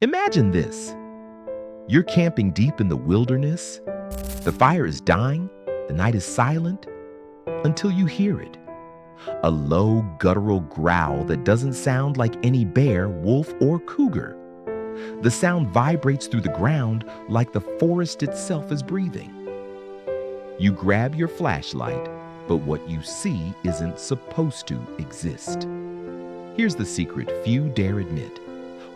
Imagine this. You're camping deep in the wilderness. The fire is dying. The night is silent until you hear it. A low, guttural growl that doesn't sound like any bear, wolf, or cougar. The sound vibrates through the ground like the forest itself is breathing. You grab your flashlight, but what you see isn't supposed to exist. Here's the secret few dare admit.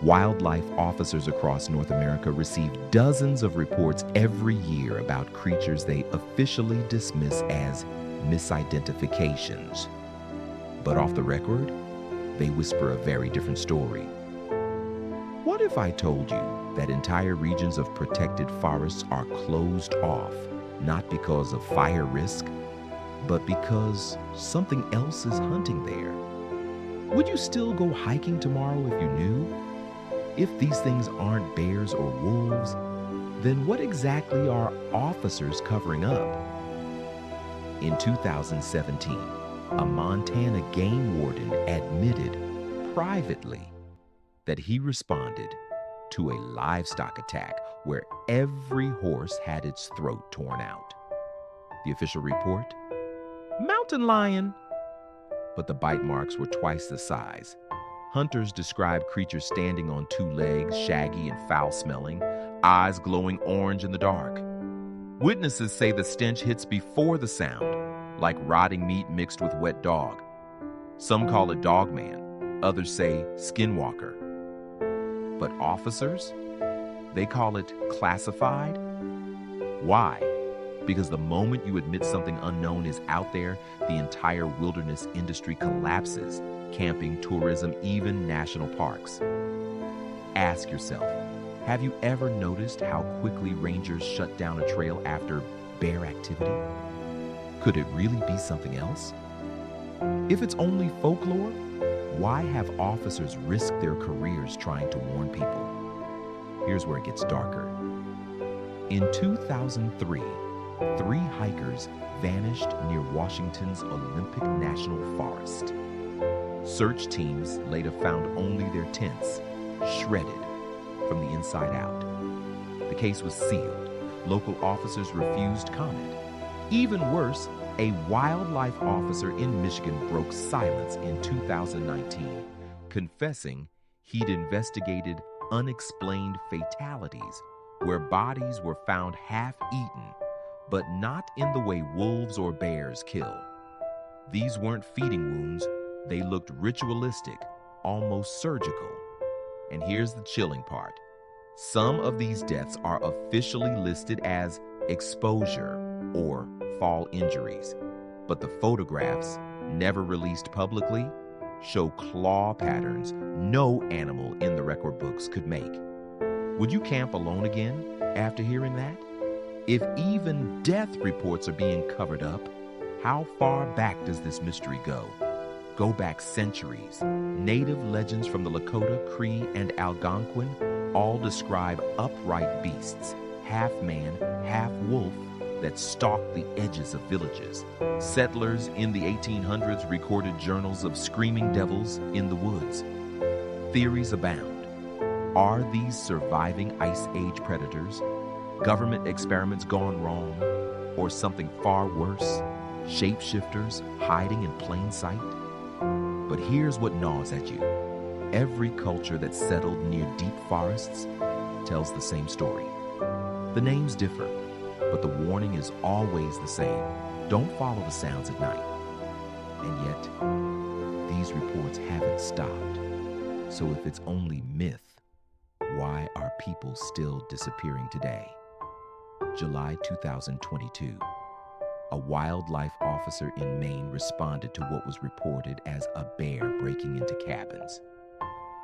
Wildlife officers across North America receive dozens of reports every year about creatures they officially dismiss as misidentifications. But off the record, they whisper a very different story. What if I told you that entire regions of protected forests are closed off, not because of fire risk, but because something else is hunting there? Would you still go hiking tomorrow if you knew? If these things aren't bears or wolves, then what exactly are officers covering up? In 2017, a Montana game warden admitted privately that he responded to a livestock attack where every horse had its throat torn out. The official report? Mountain lion. But the bite marks were twice the size. Hunters describe creatures standing on two legs, shaggy and foul-smelling, eyes glowing orange in the dark. Witnesses say the stench hits before the sound, like rotting meat mixed with wet dog. Some call it dogman, others say skinwalker. But officers? They call it classified? Why? Because the moment you admit something unknown is out there, the entire wilderness industry collapses. Camping, tourism, even national parks. Ask yourself, have you ever noticed how quickly rangers shut down a trail after bear activity? Could it really be something else? If it's only folklore, why have officers risked their careers trying to warn people? Here's where it gets darker. In 2003, 3 hikers vanished near Washington's Olympic National Forest. Search teams later found only their tents, shredded from the inside out. The case was sealed. Local officers refused comment. Even worse, a wildlife officer in Michigan broke silence in 2019, confessing he'd investigated unexplained fatalities where bodies were found half-eaten, but not in the way wolves or bears kill. These weren't feeding wounds. They looked ritualistic, almost surgical. And here's the chilling part. Some of these deaths are officially listed as exposure or fall injuries, but the photographs, never released publicly, show claw patterns no animal in the record books could make. Would you camp alone again after hearing that? If even death reports are being covered up, how far back does this mystery go? Go back centuries. Native legends from the Lakota, Cree, and Algonquin all describe upright beasts, half man, half wolf, that stalk the edges of villages. Settlers in the 1800s recorded journals of screaming devils in the woods. Theories abound. Are these surviving Ice Age predators? Government experiments gone wrong? Or something far worse? Shapeshifters hiding in plain sight? But here's what gnaws at you. Every culture that settled near deep forests tells the same story. The names differ, but the warning is always the same. Don't follow the sounds at night. And yet, these reports haven't stopped. So if it's only myth, why are people still disappearing today? July 2022. A wildlife officer in Maine responded to what was reported as a bear breaking into cabins.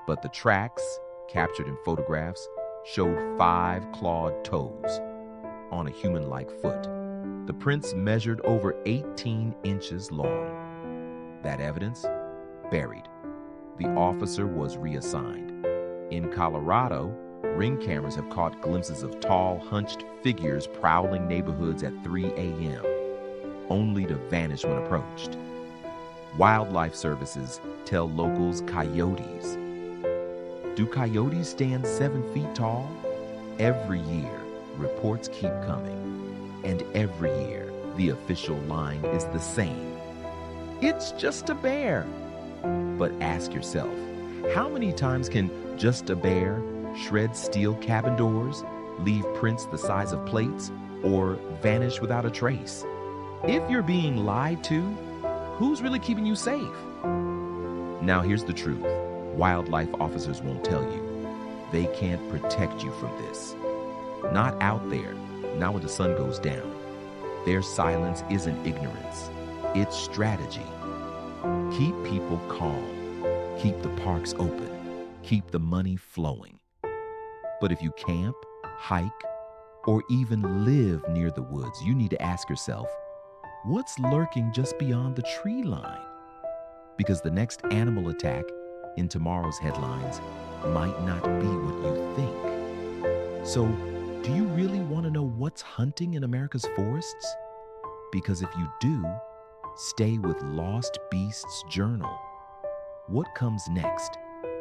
But the tracks, captured in photographs, showed 5 clawed toes on a human-like foot. The prints measured over 18 inches long. That evidence? Buried. The officer was reassigned. In Colorado, Ring cameras have caught glimpses of tall, hunched figures prowling neighborhoods at 3 a.m., only to vanish when approached. Wildlife services tell locals coyotes. Do coyotes stand 7 feet tall? Every year, reports keep coming. And every year, the official line is the same. It's just a bear. But ask yourself, how many times can just a bear shred steel cabin doors, leave prints the size of plates, or vanish without a trace? If you're being lied to, who's really keeping you safe? Now here's the truth. Wildlife officers won't tell you. They can't protect you from this. Not out there, not when the sun goes down. Their silence isn't ignorance. It's strategy. Keep people calm. Keep the parks open. Keep the money flowing. But if you camp, hike, or even live near the woods, you need to ask yourself, what's lurking just beyond the tree line? Because the next animal attack in tomorrow's headlines might not be what you think. So, do you really want to know what's hunting in America's forests? Because if you do, stay with Lost Beasts Journal. What comes next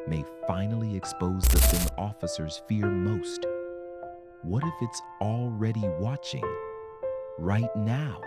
may finally expose the thing officers fear most. What if it's already watching right now?